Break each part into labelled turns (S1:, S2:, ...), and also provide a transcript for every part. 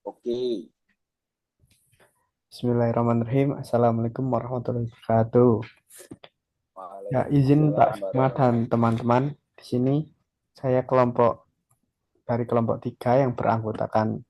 S1: Oke.
S2: Bismillahirrahmanirrahim. Assalamualaikum warahmatullahi wabarakatuh. Ya, izin Pak
S1: Waalaikumsalam
S2: Sukma dan teman-teman. Di sini saya dari kelompok 3 yang beranggotakan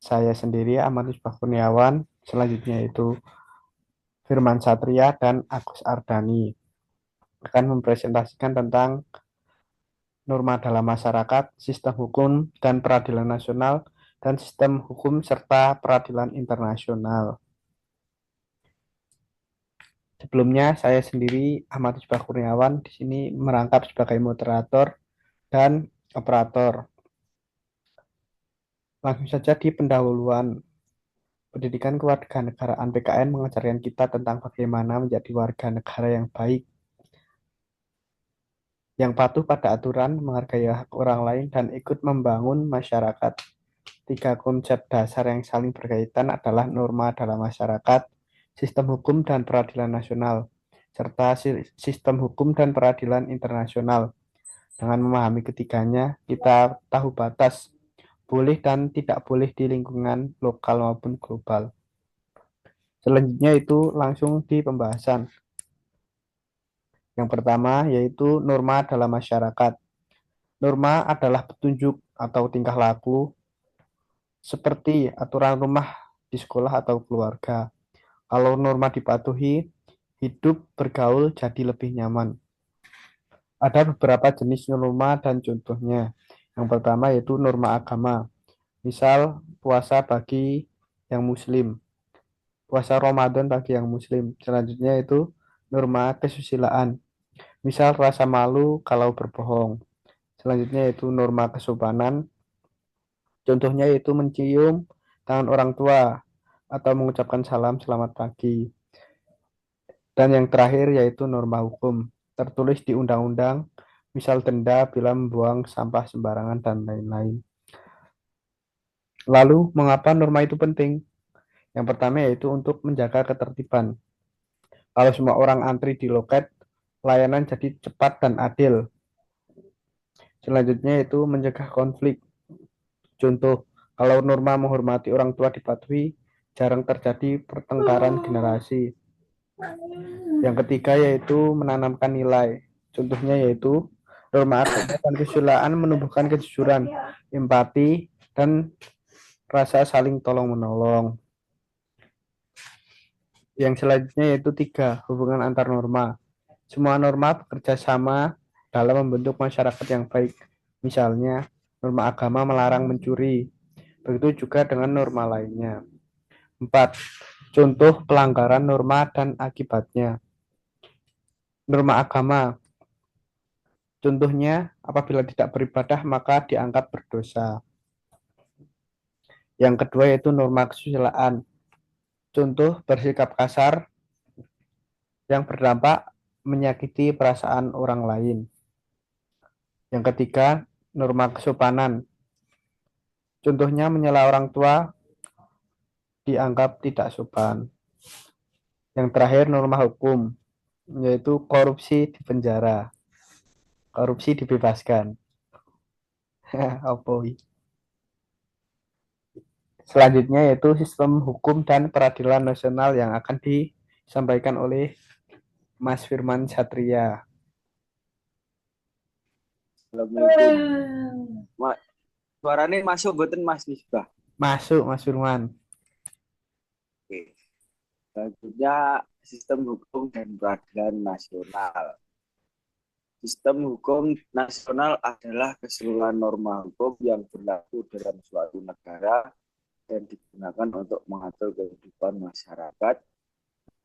S2: saya sendiri, Ahmad Misbah Kurniawan. Selanjutnya itu Firman Satria dan Agus Ardani akan mempresentasikan tentang norma dalam masyarakat, sistem hukum dan peradilan nasional, dan sistem hukum serta peradilan internasional. Sebelumnya, saya sendiri Ahmad Misbah Kurniawan di sini merangkap sebagai moderator dan operator. Langsung saja di pendahuluan. Pendidikan kewarganegaraan PKN mengajarkan kita tentang bagaimana menjadi warga negara yang baik, yang patuh pada aturan, menghargai hak orang lain, dan ikut membangun masyarakat. Tiga konsep dasar yang saling berkaitan adalah norma dalam masyarakat, sistem hukum dan peradilan nasional, serta sistem hukum dan peradilan internasional. Dengan memahami ketiganya, kita tahu batas boleh dan tidak boleh di lingkungan lokal maupun global. Selanjutnya itu langsung di pembahasan. Yang pertama yaitu norma dalam masyarakat. Norma adalah petunjuk atau tingkah laku seperti aturan rumah di sekolah atau keluarga. Kalau norma dipatuhi, hidup bergaul jadi lebih nyaman. Ada beberapa jenis norma dan contohnya. Yang pertama yaitu norma agama. Misal puasa bagi yang muslim, puasa Ramadan bagi yang muslim. Selanjutnya itu norma kesusilaan. Misal rasa malu kalau berbohong. Selanjutnya itu norma kesopanan. Contohnya yaitu mencium tangan orang tua atau mengucapkan salam selamat pagi. Dan yang terakhir yaitu norma hukum. Tertulis di undang-undang, misal denda bila membuang sampah sembarangan dan lain-lain. Lalu, mengapa norma itu penting? Yang pertama yaitu untuk menjaga ketertiban. Kalau semua orang antri di loket, layanan jadi cepat dan adil. Selanjutnya itu mencegah konflik. Contoh, kalau norma menghormati orang tua dipatuhi, jarang terjadi pertengkaran generasi. Yang ketiga yaitu menanamkan nilai. Contohnya yaitu norma agama dan kesusilaan menumbuhkan kejujuran, empati, dan rasa saling tolong-menolong. Yang selanjutnya yaitu tiga, hubungan antar norma. Semua norma bekerja sama dalam membentuk masyarakat yang baik. Misalnya, norma agama melarang mencuri. Begitu juga dengan norma lainnya. Empat, contoh pelanggaran norma dan akibatnya. Norma agama, contohnya apabila tidak beribadah maka dianggap berdosa. Yang kedua yaitu norma kesusilaan. Contoh bersikap kasar yang berdampak menyakiti perasaan orang lain. Yang ketiga, norma kesopanan. Contohnya menyela orang tua dianggap tidak sopan. Yang terakhir norma hukum, yaitu korupsi di penjara, korupsi dibebaskan. Apa? Selanjutnya yaitu sistem hukum dan peradilan nasional yang akan disampaikan oleh Mas Firman Satria.
S1: Assalamualaikum. Mak, suaranya masuk boten Mas Misbah.
S2: Masuk Mas Firman.
S1: Oke. Selanjutnya sistem hukum dan peradilan nasional. Sistem hukum nasional adalah keseluruhan norma hukum yang berlaku dalam suatu negara dan digunakan untuk mengatur kehidupan masyarakat,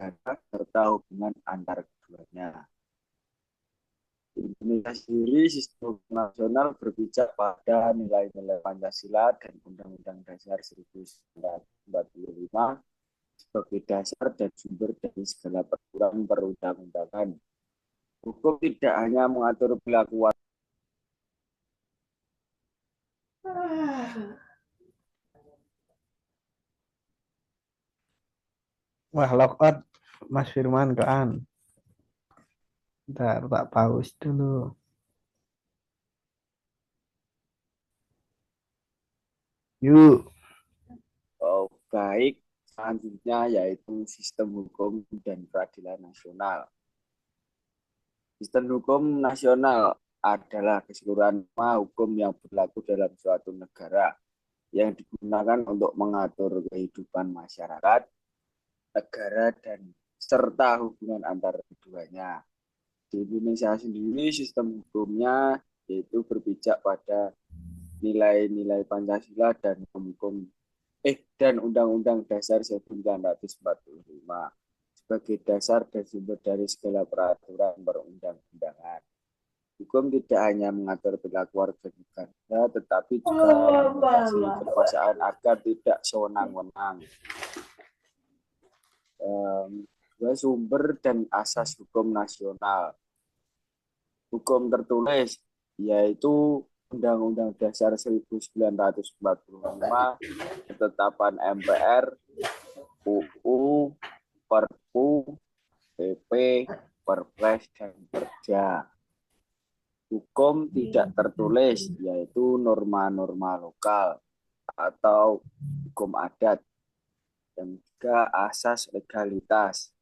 S1: negara, serta hubungan antar keduanya. Di Indonesia sendiri, sistem hukum nasional berpijak pada nilai-nilai Pancasila dan Undang-Undang Dasar 1945 sebagai dasar dan sumber dari segala peraturan perundang-undangan. Hukum tidak hanya mengatur perilaku warga.
S2: Wah, lockout Mas Firman kan. Bentar, tak pause dulu. Yuk.
S1: Baik, selanjutnya yaitu sistem hukum dan peradilan nasional. Sistem hukum nasional adalah keseluruhan norma hukum yang berlaku dalam suatu negara yang digunakan untuk mengatur kehidupan masyarakat, negara, dan serta hubungan antar keduanya. Di Indonesia sendiri sistem hukumnya yaitu berpijak pada nilai-nilai Pancasila dan hukum dan Undang-Undang Dasar 1945 sebagai dasar dan sumber dari segala peraturan perundang-undangan. Hukum tidak hanya mengatur perilaku warga negara, tetapi juga membatasi kekuasaan agar tidak sewenang-wenang. Sumber dan asas hukum nasional. Hukum tertulis yaitu Undang-Undang Dasar 1945, ketetapan MPR, UU, Perpu, PP, Perpres, dan Perda. Hukum tidak tertulis yaitu norma-norma lokal atau hukum adat. Yang ketiga asas legalitas.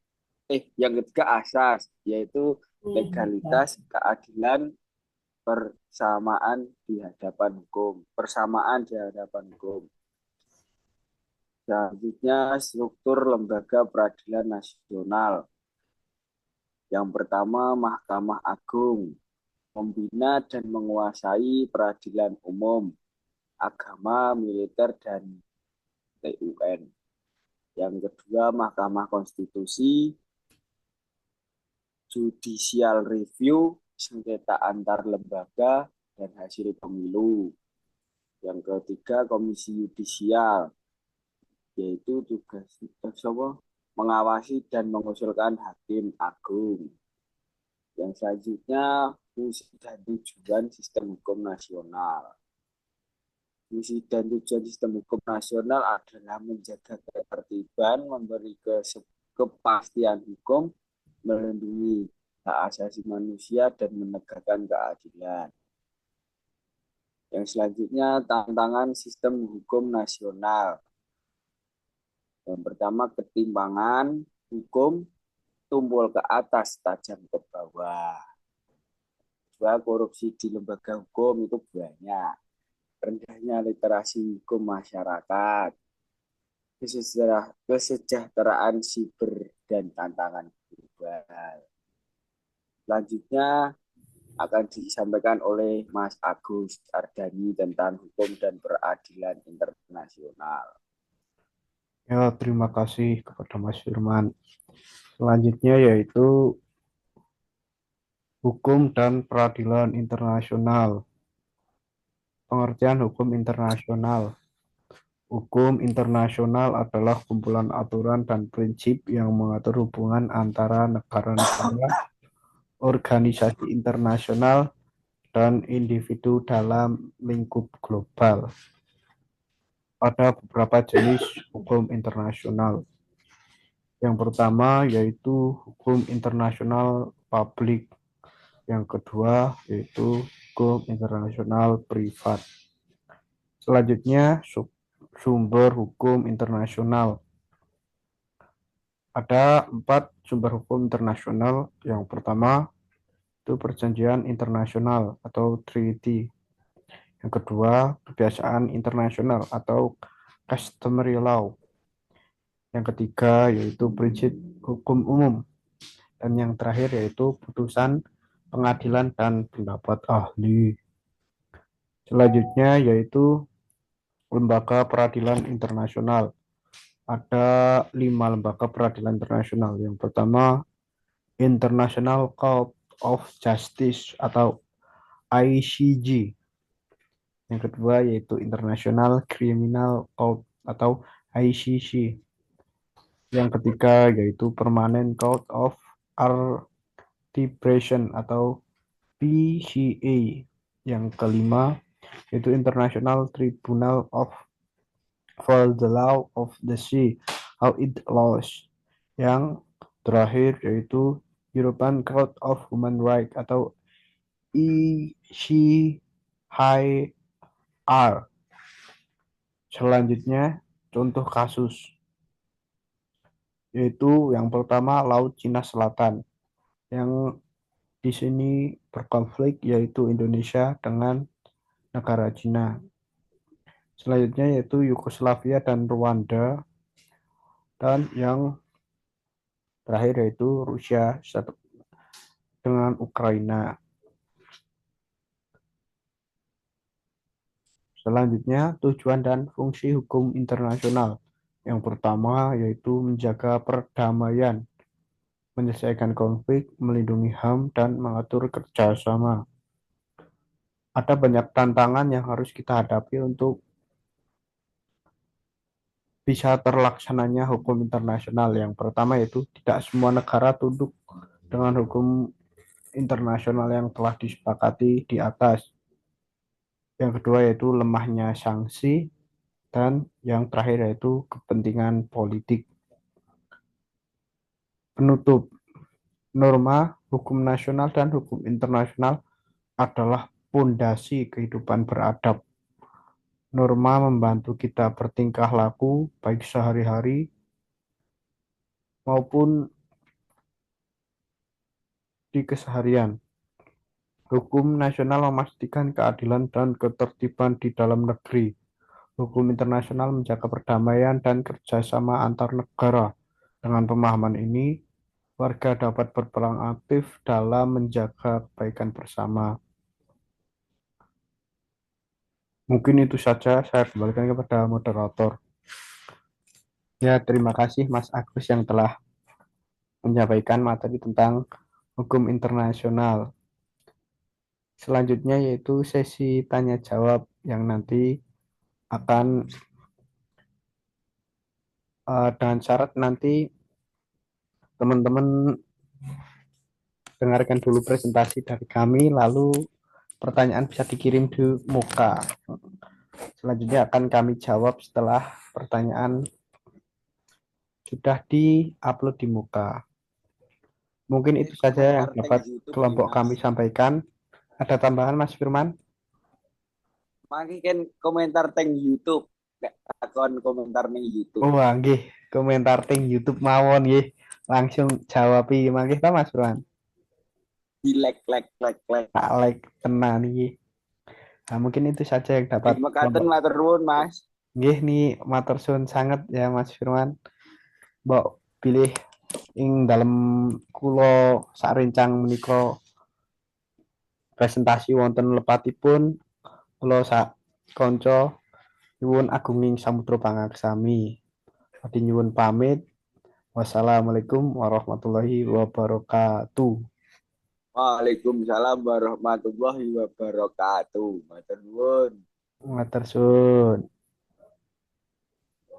S1: Yang ketiga asas yaitu legalitas, keadilan, persamaan di hadapan hukum. Selanjutnya struktur lembaga peradilan nasional. Yang pertama Mahkamah Agung, membina dan menguasai peradilan umum, agama, militer, dan TUN. Yang kedua Mahkamah Konstitusi, judicial review, sengketa antar lembaga, dan hasil pemilu. Yang ketiga Komisi Yudisial, yaitu tugas mengawasi dan mengusulkan hakim agung. Yang selanjutnya fungsi dan tujuan sistem hukum nasional. Fungsi dan tujuan sistem hukum nasional adalah menjaga ketertiban, memberi kepastian hukum, melindungi hak asasi manusia, dan menegakkan keadilan. Yang selanjutnya tantangan sistem hukum nasional. Yang pertama ketimpangan hukum tumpul ke atas, tajam ke bawah. Dua, korupsi di lembaga hukum itu banyak. Rendahnya literasi hukum masyarakat. Kesejahteraan siber dan tantangan global. Selanjutnya akan disampaikan oleh Mas Agus Ardani tentang hukum dan peradilan internasional.
S2: Ya, terima kasih kepada Mas Firman. Selanjutnya yaitu hukum dan peradilan internasional. Pengertian hukum internasional. Hukum internasional adalah kumpulan aturan dan prinsip yang mengatur hubungan antara negara-negara, organisasi internasional, dan individu dalam lingkup global. Ada beberapa jenis hukum internasional. Yang pertama yaitu hukum internasional publik. Yang kedua yaitu hukum internasional privat. Selanjutnya sumber hukum internasional. Ada 4 sumber hukum internasional. Yang pertama itu perjanjian internasional atau treaty. Yang kedua kebiasaan internasional atau customary law. Yang ketiga yaitu prinsip hukum umum. Dan yang terakhir yaitu putusan pengadilan dan pendapat ahli. Selanjutnya yaitu lembaga peradilan internasional. Ada 5 lembaga peradilan internasional. Yang pertama International Court of Justice atau ICJ. Yang kedua yaitu International Criminal Court atau ICC. Yang ketiga yaitu Permanent Court of Arbitration atau PCA. Yang kelima yaitu International Tribunal for the Law of the Sea, how it laws. Yang terakhir yaitu European Court of Human Rights atau ECHR. Selanjutnya contoh kasus, yaitu yang pertama Laut Cina Selatan, yang di sini berkonflik yaitu Indonesia dengan negara Cina. Selanjutnya yaitu Yugoslavia dan Rwanda, dan yang terakhir yaitu Rusia dengan Ukraina. Selanjutnya, tujuan dan fungsi hukum internasional. Yang pertama yaitu menjaga perdamaian, menyelesaikan konflik, melindungi HAM, dan mengatur kerjasama. Ada banyak tantangan yang harus kita hadapi untuk bisa terlaksananya hukum internasional. Yang pertama yaitu tidak semua negara tunduk dengan hukum internasional yang telah disepakati di atas. Yang kedua yaitu lemahnya sanksi, dan yang terakhir yaitu kepentingan politik. Penutup, norma hukum nasional dan hukum internasional adalah pondasi kehidupan beradab. Norma membantu kita bertingkah laku baik sehari-hari maupun di keseharian. Hukum nasional memastikan keadilan dan ketertiban di dalam negeri. Hukum internasional menjaga perdamaian dan kerjasama antar negara. Dengan pemahaman ini, warga dapat berperan aktif dalam menjaga kebaikan bersama. Mungkin itu saja, saya kembalikan kepada moderator. Ya, terima kasih Mas Agus yang telah menyampaikan materi tentang hukum internasional. Selanjutnya yaitu sesi tanya jawab yang nanti akan dengan syarat nanti teman-teman dengarkan dulu presentasi dari kami, lalu pertanyaan bisa dikirim di muka. Selanjutnya akan kami jawab setelah pertanyaan sudah di-upload di muka. Mungkin itu saja yang
S1: Komentar teng
S2: dapat
S1: YouTube nih
S2: kelompok
S1: Mas.
S2: kami sampaikan. Ada tambahan Mas Firman?
S1: Mangke kan komentar teng YouTube. Nek takon komentar ning YouTube.
S2: Oh, nggih, komentar ting YouTube mawon nggih. Langsung jawab iki mangke ta Mas Firman.
S1: Di like.
S2: Tak like tenan iki. Nah, mungkin itu saja yang dapat
S1: Mekaten
S2: kelompok.
S1: matur nuwun Mas.
S2: Nggih nih matur suwun sangat ya Mas Firman. Mbok pilih ing dalam kula sarencang menika presentasi wonten lepatipun kula sak kanca nyuwun agunging samudra pangaksami. Adi nyuwun pamit. Wassalamualaikum warahmatullahi wabarakatuh.
S1: Waalaikumsalam warahmatullahi wabarakatuh. Matur nuwun.
S2: Matur suwun.